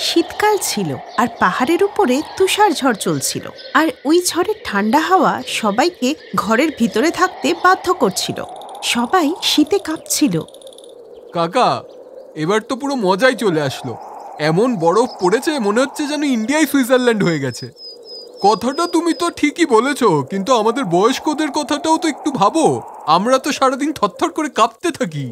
শীতকাল ছিল আর পাহাড়ের উপরে তুষার ঝড় চলছিল, আর ওই ঝড়ের ঠান্ডা হাওয়া সবাইকে ঘরের ভিতরে থাকতে বাধ্য করছিল। সবাই শীতে কাঁপছিল। কাকা, এবার তো পুরো মজাই চলে আসলো। এমন বরফ পড়েছে মনে হচ্ছে যেন ইন্ডিয়াই সুইজারল্যান্ড হয়ে গেছে। কথাটা তুমি তো ঠিকই বলেছো, কিন্তু আমাদের বয়স্কদের কথাটাও তো একটু ভাবো। আমরা তো সারাদিন থরথর করে কাঁপতে থাকি।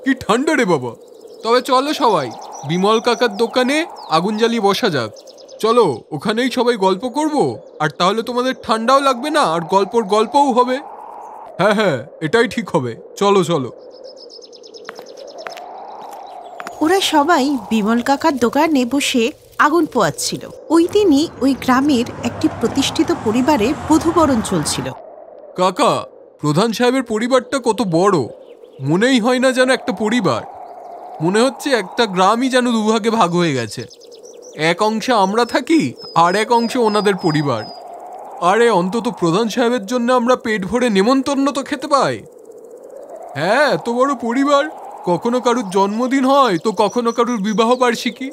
কি ঠান্ডা রে বাবা। তবে চলো সবাই বিমল কাকার দোকানে আগুন জ্বালিয়ে বসা যাক। চলো ওখানেই সবাই গল্প করব, আর তাহলে তোমাদের ঠান্ডাও লাগবে না আর গল্পও হবে। হ্যাঁ হ্যাঁ, এটাই ঠিক হবে। চলো চলো। ওরা সবাই বিমল কাকার দোকানে বসে আগুন পোয়াচ্ছিল। ওই দিনই ওই গ্রামের একটি প্রতিষ্ঠিত পরিবারে বধূবরণ চলছিল। কাকা, প্রধান সাহেবের পরিবারটা কত বড়, মনেই হয় না যেন একটা পরিবার। মনে হচ্ছে একটা গ্রামই যেন দুভাগে ভাগ হয়ে গেছে। এক অংশে আমরা থাকি আর এক অংশে ওনাদের পরিবার। আরে অন্তত প্রধান সাহেবের জন্য আমরা পেট ভরে নেমন্তন্ন তো খেতে পাই। হ্যাঁ, এত বড় পরিবার। কখনো কারুর জন্মদিন হয় তো কখনো কারুর বিবাহ বার্ষিকী।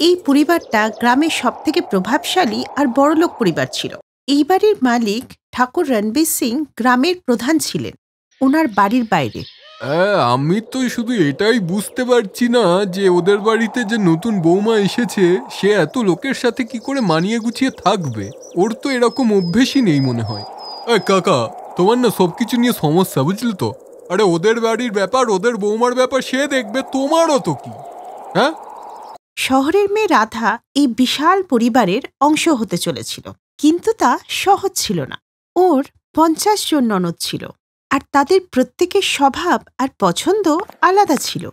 এই পরিবারটা গ্রামের সবথেকে প্রভাবশালী আর বড়লোক পরিবার ছিল। এই বাড়ির মালিক ঠাকুর রণবীর সিং গ্রামের প্রধান ছিলেন, ওনার বাড়ির বাইরে। আমি তো শুধু এটাই বুঝতে পারছি না যে ওদের বাড়িতে যে নতুন বৌমা এসেছে সে এত লোকের সাথে কি করে মানিয়ে গুছিয়ে থাকবে। ওর তো এরকম অভ্যেসই নেই মনে হয়। কাকা, তোমার না সবকিছু নিয়ে সমস্যা, বুঝলে তো? আরে ওদের বাড়ির ব্যাপার, ওদের বৌমার ব্যাপার সে দেখবে, তোমারও তো কি। হ্যাঁ, শহরের মেয়ে রাধা এই বিশাল পরিবারের অংশ হতে চলেছিল, কিন্তু তা সহজ ছিল না। ওর 50 জন ননদ ছিল, আর তাদের প্রত্যেকের স্বভাব আর পছন্দ আলাদা ছিল।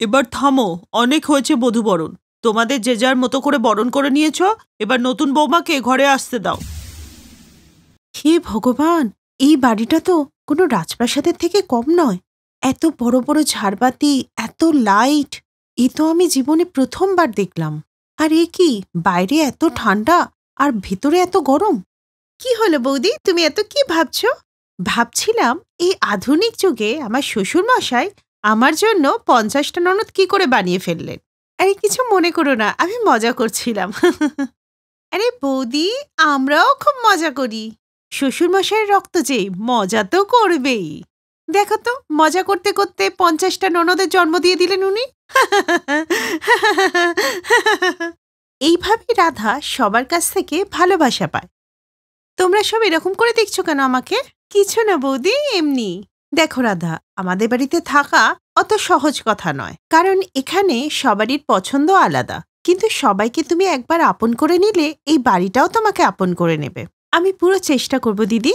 এবার থামো, অনেক হয়েছে বধূবরণ। তোমাদের যে যার মতো করে বরণ করে নিয়েছ, এবার নতুন বৌমাকে ঘরে আসতে দাও। হে ভগবান, এই বাড়িটা তো কোনো রাজপ্রাসাদের থেকে কম নয়। এত বড় বড় ঝাড়বাতি, এত লাইট, এ তো আমি জীবনে প্রথমবার দেখলাম। আর এ কি, বাইরে এত ঠান্ডা আর ভেতরে এত গরম। কি হলো বৌদি, তুমি এত কি ভাবছো? ভাবছিলাম এই আধুনিক যুগে আমার শ্বশুর মশাই আমার জন্য 50টা ননদ কি করে বানিয়ে ফেললেন। আরে কিছু মনে করো না, আমি মজা করছিলাম। আরে বৌদি, আমরাও খুব মজা করি। শ্বশুর মশাইয়ের রক্ত যে, মজা তো করবেই। দেখো তো, মজা করতে করতে 50টা ননদের জন্ম দিয়ে দিলেন উনি। এইভাবেই রাধা সবার কাছ থেকে ভালোবাসা পায়। তোমরা সব এরকম করে দেখছো কেন আমাকে? কিছু না বৌদি, এমনি। দেখো রাধা, আমাদের বাড়িতে থাকা অত সহজ কথা নয়, কারণ এখানে সবারই পছন্দ আলাদা। কিন্তু সবাইকে তুমি একবার আপন করে নিলে এই বাড়িটাও তোমাকে আপন করে নেবে। আমি পুরো চেষ্টা করব দিদি।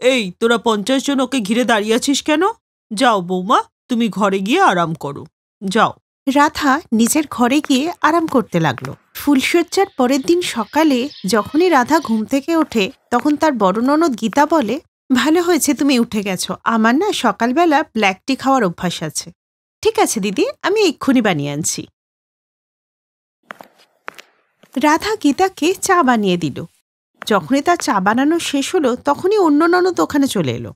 এই তোরা 50 জন ওকে ঘিরে দাঁড়িয়ে আছিস কেন? যাও বৌমা, তুমি ঘরে গিয়ে আরাম করো, যাও। রাধা নিজের ঘরে গিয়ে আরাম করতে লাগলো। ফুলশয্যার পরের দিন সকালে যখনই রাধা ঘুম থেকে ওঠে, তখন তার বড় ননদ গীতা বলে, ভালো হয়েছে তুমি উঠে গেছো, আমার না সকালবেলা ব্ল্যাক টি খাওয়ার অভ্যাস আছে। ঠিক আছে দিদি, আমি এক্ষুনি বানিয়ে আনছি। রাধা গীতাকে চা বানিয়ে দিল। যখনই তার চা বানানো শেষ হলো, তখনই অন্য ননদ ওখানে চলে এলো।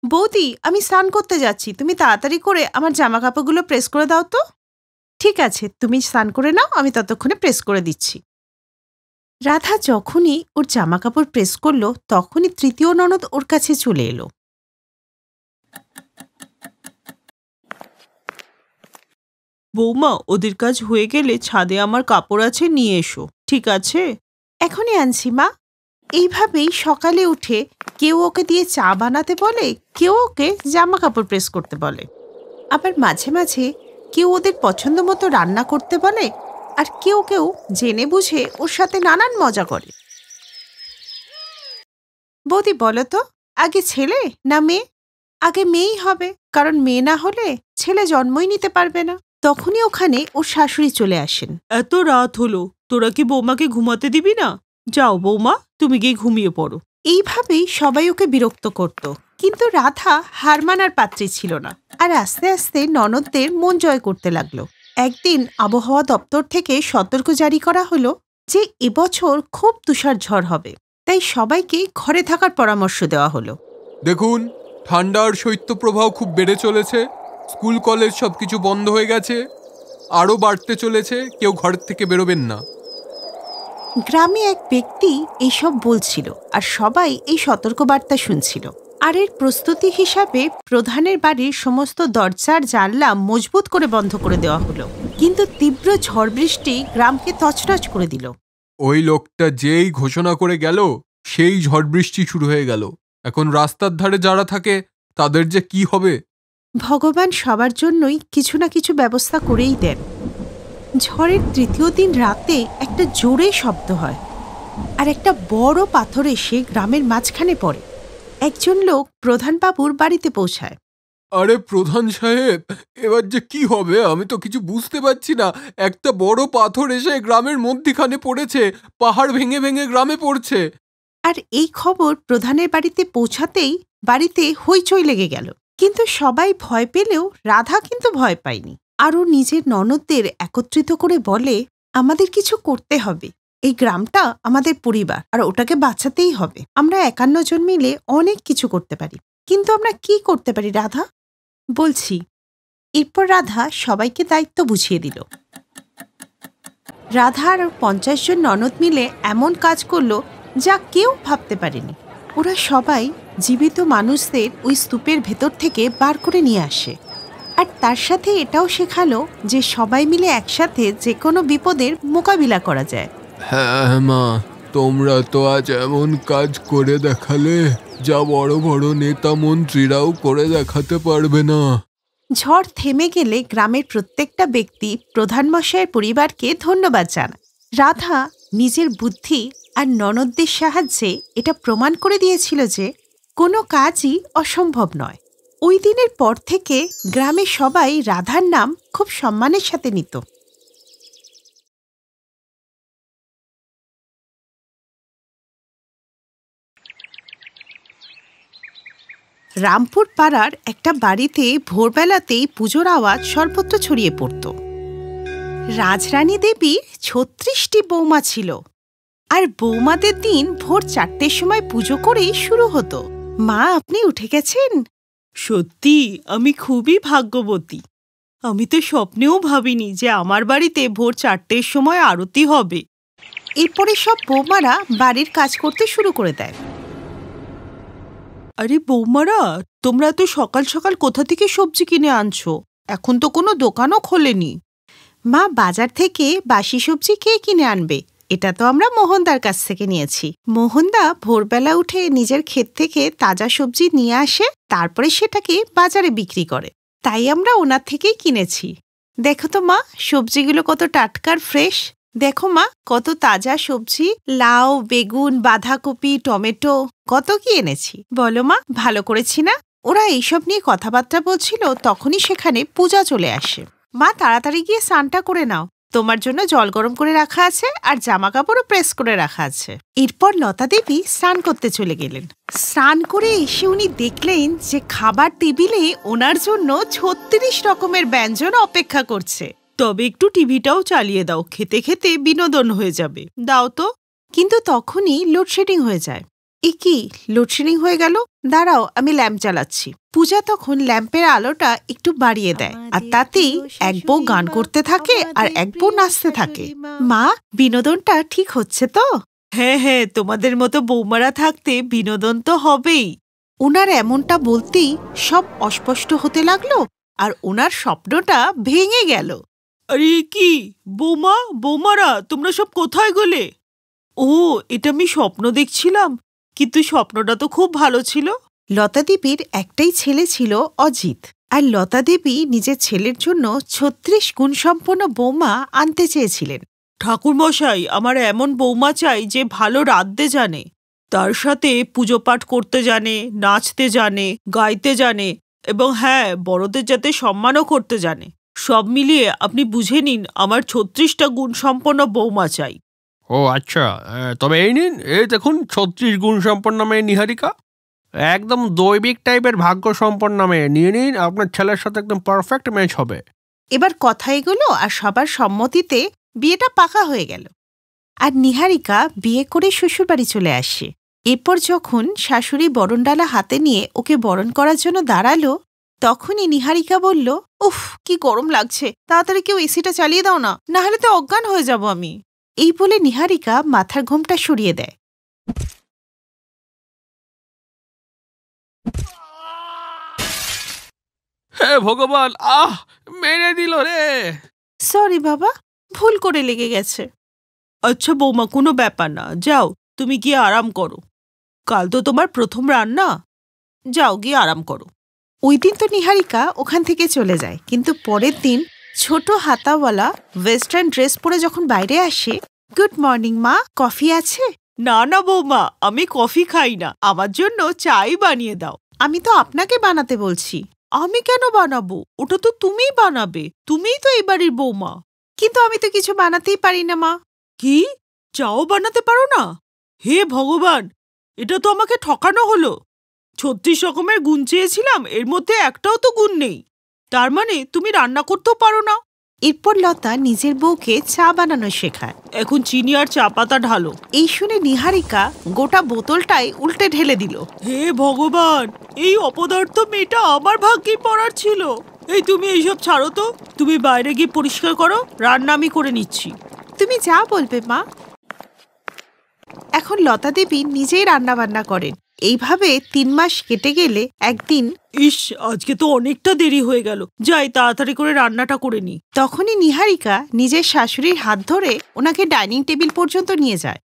বৌদি, আমি স্নান করতে যাচ্ছি, তুমি তাড়াতাড়ি করে আমার জামা কাপড়গুলো প্রেস করে দাও তো। ঠিক আছে, তুমি স্নান করে নাও, আমি ততক্ষণে প্রেস করে দিচ্ছি। রাধা যখনই ওর জামা কাপড় প্রেস করলো, তখনই তৃতীয় ননদ ওর কাছে চলে এলো। বৌমা, ওদের কাজ হয়ে গেলে ছাদে আমার কাপড় আছে, নিয়ে এসো, ঠিক আছে? এখনই আনছি মা। এইভাবেই সকালে উঠে কেউ ওকে দিয়ে চা বানাতে বলে, কেউ ওকে জামা কাপড় প্রেস করতে বলে। আবার মাঝে মাঝে কেউ ওদের পছন্দ মতো রান্না করতে বলে, আর কেউ কেউ জেনে বুঝে ওর সাথে নানান মজা করে। বৌদি বলো তো, আগে ছেলে না মেয়ে? আগে মেয়েই হবে, কারণ মেয়ে না হলে ছেলে জন্মই নিতে পারবে না। তখনই ওখানে ওর শাশুড়ি চলে আসেন। এত রাত হলো, তোরা কি বৌমাকে ঘুমাতে দিবি না? যাও বৌমা, তুমি গিয়ে ঘুমিয়ে পড়ো। এইভাবেই সবাই ওকে বিরক্ত করত, কিন্তু রাধা হার মানার পাত্রী ছিল না, আর আস্তে আস্তে ননদদের মন জয় করতে লাগলো। একদিন আবহাওয়া দপ্তর থেকে সতর্ক জারি করা হলো যে এবছর খুব তুষার ঝড় হবে, তাই সবাইকে ঘরে থাকার পরামর্শ দেওয়া হলো। দেখুন, ঠান্ডার শৈত্যপ্রবাহ খুব বেড়ে চলেছে। স্কুল কলেজ সবকিছু বন্ধ হয়ে গেছে, আরও বাড়তে চলেছে, কেউ ঘরের থেকে বেরোবেন না। গ্রামে এক ব্যক্তি এইসব বলছিল আর সবাই এই সতর্কবার্তা শুনছিল। আর এর প্রস্তুতি হিসাবে প্রধানের বাড়ির সমস্ত দরজার জানলা মজবুত করে বন্ধ করে দেওয়া হলো। কিন্তু তীব্র ঝড় বৃষ্টি গ্রামকে তছনছ করে দিল। ওই লোকটা যেই ঘোষণা করে গেল, সেই ঝড় বৃষ্টি শুরু হয়ে গেল। এখন রাস্তার ধারে যারা থাকে তাদের যে কি হবে। ভগবান সবার জন্যই কিছু না কিছু ব্যবস্থা করেই দেন। ঝড়ের তৃতীয় দিন রাতে একটা জোরে শব্দ হয়, আর একটা বড় পাথর এসে গ্রামের মাঝখানে পড়ে। একজন লোক প্রধান বাবুর বাড়িতে পৌঁছায়। আরে প্রধান সাহেব, এবার যে কি হবে আমি তো কিছু বুঝতে পারছি না। একটা বড় পাথর এসে গ্রামের মধ্যিখানে পড়েছে, পাহাড় ভেঙে ভেঙে গ্রামে পড়ছে। আর এই খবর প্রধানের বাড়িতে পৌঁছাতেই বাড়িতে হইচই লেগে গেল। কিন্তু সবাই ভয় পেলেও রাধা কিন্তু ভয় পায়নি। আরও নিজের ননদদের একত্রিত করে বলে, আমাদের কিছু করতে হবে। এই গ্রামটা আমাদের পরিবার, আর ওটাকে বাঁচাতেই হবে। আমরা 51 জন মিলে অনেক কিছু করতে পারি। কিন্তু আমরা কি করতে পারি রাধা? বলছি। এরপর রাধা সবাইকে দায়িত্ব বুঝিয়ে দিল। রাধা আর 50 জন ননদ মিলে এমন কাজ করলো যা কেউ ভাবতে পারেনি। ওরা সবাই জীবিত মানুষদের ওই স্তূপের ভেতর থেকে বার করে নিয়ে আসে। আর তার সাথে এটাও শেখালো যে সবাই মিলে একসাথে যে কোনো বিপদের মোকাবিলা করা যায়। হ্যাঁ মা, তোমরা তো আজ এমন কাজ করে দেখালে যা বড় বড় নেতা মন্ত্রীরাও করে দেখাতে পারবে না। ঝড় থেমে গেলে গ্রামের প্রত্যেকটা ব্যক্তি প্রধানমশাইয়ের পরিবারকে ধন্যবাদ জানায়। রাধা নিজের বুদ্ধি আর ননদদের সাহায্যে এটা প্রমাণ করে দিয়েছিল যে কোনো কাজই অসম্ভব নয়। ওই দিনের পর থেকে গ্রামে সবাই রাধার নাম খুব সম্মানের সাথে নিত। রামপুর পাড়ার একটা বাড়িতে ভোরবেলাতেই পুজোর আওয়াজ সর্বত্র ছড়িয়ে পড়ত। রাজরানী দেবীর 36টি বৌমা ছিল, আর বৌমাদের দিন ভোর 4টের সময় পুজো করেই শুরু হতো। মা, আপনি উঠে গেছেন? সত্যি আমি খুবই ভাগ্যবতী। আমি তো স্বপ্নেও ভাবিনি যে আমার বাড়িতে ভোর 4টের সময় আরতি হবে। এরপরে সব বৌমারা বাড়ির কাজ করতে শুরু করে দেয়। আরে বৌমারা, তোমরা তো সকাল সকাল কোথা থেকে সবজি কিনে আনছো? এখন তো কোনো দোকানও খোলেনি। মা, বাজার থেকে বাসি সবজি কে কিনে আনবে? এটা তো আমরা মোহনদার কাছ থেকে নিয়েছি। মোহনদা ভোরবেলা উঠে নিজের ক্ষেত থেকে তাজা সবজি নিয়ে আসে, তারপরে সেটাকে বাজারে বিক্রি করে। তাই আমরা ওনার থেকেই কিনেছি। দেখো তো মা, সবজিগুলো কত টাটকার ফ্রেশ। দেখো মা, কত তাজা সবজি, লাউ, বেগুন, বাঁধাকপি, টমেটো, কত কি এনেছি। বলো মা, ভালো করেছি না? ওরা এইসব নিয়ে কথাবার্তা বলছিল, তখনই সেখানে পূজা চলে আসে। মা, তাড়াতাড়ি গিয়ে স্নানটা করে নাও। তোমার জন্য জল গরম করে রাখা আছে, আর জামা কাপড়ও প্রেস করে রাখা আছে। এরপর লতা দেবী স্নান করতে চলে গেলেন। স্নান করে এসে উনি দেখলেন যে খাবার টেবিলে ওনার জন্য 36 রকমের ব্যঞ্জন অপেক্ষা করছে। তবে একটু টিভিটাও চালিয়ে দাও, খেতে খেতে বিনোদন হয়ে যাবে। দাও তো। কিন্তু তখনই লোডশেডিং হয়ে যায়। এ কি, লোডশেডিং হয়ে গেল? দাঁড়াও, আমি ল্যাম্প চালাচ্ছি। পূজা তখন ল্যাম্পের আলোটা একটু বাড়িয়ে দেয়, আর তাতেই এক বউ গান করতে থাকে আর এক বউ নাচতে থাকে। মা, বিনোদনটা ঠিক হচ্ছে তো? হ্যাঁ হ্যাঁ, তোমাদের মতো বৌমারা থাকতে বিনোদন তো হবেই। ওনার এমনটা বলতেই সব অস্পষ্ট হতে লাগলো, আর ওনার স্বপ্নটা ভেঙে গেল। আরে কি বৌমারা, তোমরা সব কোথায় গেলে? ও, এটা আমি স্বপ্ন দেখছিলাম, কিন্তু স্বপ্নটা তো খুব ভালো ছিল। লতা দেবীর একটাই ছেলে ছিল, অজিত। আর লতা দেবী নিজের ছেলের জন্য 36 গুণসম্পন্ন বৌমা আনতে চেয়েছিলেন। ঠাকুরমশাই, আমার এমন বৌমা চাই যে ভালো রাঁধতে জানে, তার সাথে পুজো পাঠ করতে জানে, নাচতে জানে, গাইতে জানে, এবং হ্যাঁ, বড়দের যাতে সম্মানও করতে জানে। সব মিলিয়ে আপনি বুঝে নিন, আমার 36টা গুণসম্পন্ন বৌমা চাই। ও আচ্ছা, তবে এই নিন, এই দেখুন 36 গুণ সম্পন্ন মেয়ে নিহারিকা। একদম দৈবিক টাইপের ভাগ্য সম্পন্ন মেয়ে। নিয়ে নিন, আপনার ছেলের সাথে একদম পারফেক্ট ম্যাচ হবে। এবার কথা এগোলো, আর সবার সম্মতিতে বিয়েটা পাকা হয়ে গেল। আর নিহারিকা বিয়ে করে শ্বশুরবাড়ি চলে আসে। এরপর যখন শাশুড়ি বরণডালা হাতে নিয়ে ওকে বরণ করার জন্য দাঁড়ালো, তখনই নিহারিকা বলল, উফ কি গরম লাগছে, তাড়াতাড়ি কেউ এসিটা চালিয়ে দাও না, না হলে তো অজ্ঞান হয়ে যাব আমি। এই বলে নিহারিকা মাথার ঘোমটা সরিয়ে দেয়। হে ভগবান, মেরে দিল রে। সরি বাবা, ভুল করে লেগে গেছে। আচ্ছা বৌমা, কোনো ব্যাপার না, যাও তুমি গিয়ে আরাম করো, কাল তো তোমার প্রথম রান্না, যাও গিয়ে আরাম করো। ওই দিন তো নিহারিকা ওখান থেকে চলে যায়, কিন্তু পরের দিন ছোট হাতাওয়ালা ওয়েস্টার্ন ড্রেস পরে যখন বাইরে আসে, গুড মর্নিং মা, কফি আছে? না না বৌমা, আমি কফি খাই না, আমার জন্য চাই বানিয়ে দাও। আমি তো আপনাকে বানাতে বলছি। আমি কেন বানাবো? ওটা তো তুমিই বানাবে, তুমিই তো এই বাড়ির বৌমা। কিন্তু আমি তো কিছু বানাতেই পারি না মা। কি, চাও বানাতে পারো না? হে ভগবান, এটা তো আমাকে ঠকানো হলো। 36 রকমের গুণ চেয়েছিলাম, এর মধ্যে একটাও তো গুণ নেই। তার মানে তুমি রান্না করতেও পারো না। এরপর লতা নিজের বউকে চা বানানো শেখায়। এখন চিনি আর চা পাতা ঢালো। এই শুনে নিহারিকা গোটা বোতলটাই উল্টে ঢেলে দিল। হে ভগবান, এই অপদার্থ মেয়েটা আমার ভাগ্যেই পড়ার ছিল। এই তুমি এইসব ছাড়ো তো, তুমি বাইরে গিয়ে পরিষ্কার করো, রান্না আমি করে নিচ্ছি। তুমি যা বলবে মা। এখন লতা দেবী নিজেই রান্না বান্না করেন। এইভাবে 3 মাস কেটে গেলে একদিন, ইস, আজকে তো অনেকটা দেরি হয়ে গেল, যাই তাড়াতাড়ি করে রান্নাটা করে নি। তখনই নিহারিকা নিজের শাশুড়ির হাত ধরে ওনাকে ডাইনিং টেবিল পর্যন্ত নিয়ে যায়।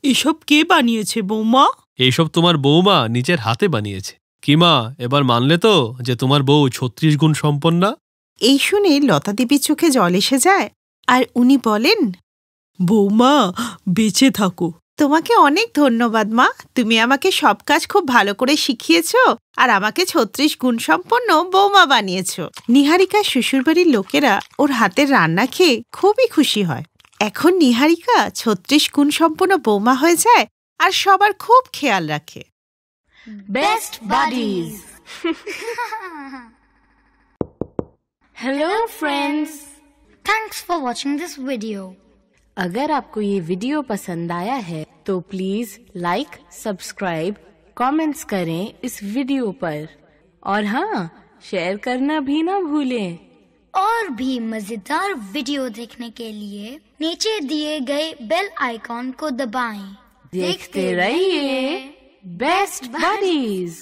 এসব কে বানিয়েছে বৌমা? এইসব তোমার বৌমা নিজের হাতে বানিয়েছে। কি মা, এবার মানলে তো যে তোমার বউ 36 গুণ সম্পন্না? এই শুনে লতা দেবীর চোখে জল এসে যায়, আর উনি বলেন, বৌমা বেঁচে থাকো। তোমাকে অনেক ধন্যবাদ মা, তুমি আমাকে সব কাজ খুব ভালো করে শিখিয়েছো আর আমাকে 36 গুণ সম্পন্ন বৌমা বানিয়েছো। নিহারিকা শ্বশুরবাড়ির লোকেরা ওর হাতের রান্না খেয়ে খুবই খুশি হয়। এখন নিহারিকা 36 গুণ সম্পন্ন বৌমা হয়ে যায় আর সবার খুব খেয়াল রাখে। Best buddies. Hello friends. Thanks for watching this video. अगर आपको ये वीडियो पसंद आया है तो प्लीज लाइक, सब्सक्राइब, कमेंट्स करें इस वीडियो पर, और हाँ, शेयर करना भी ना भूलें। और भी मजेदार वीडियो देखने के लिए नीचे दिए गए बेल आइकॉन को दबाएं। देखते रहिए बेस्ट बडीज।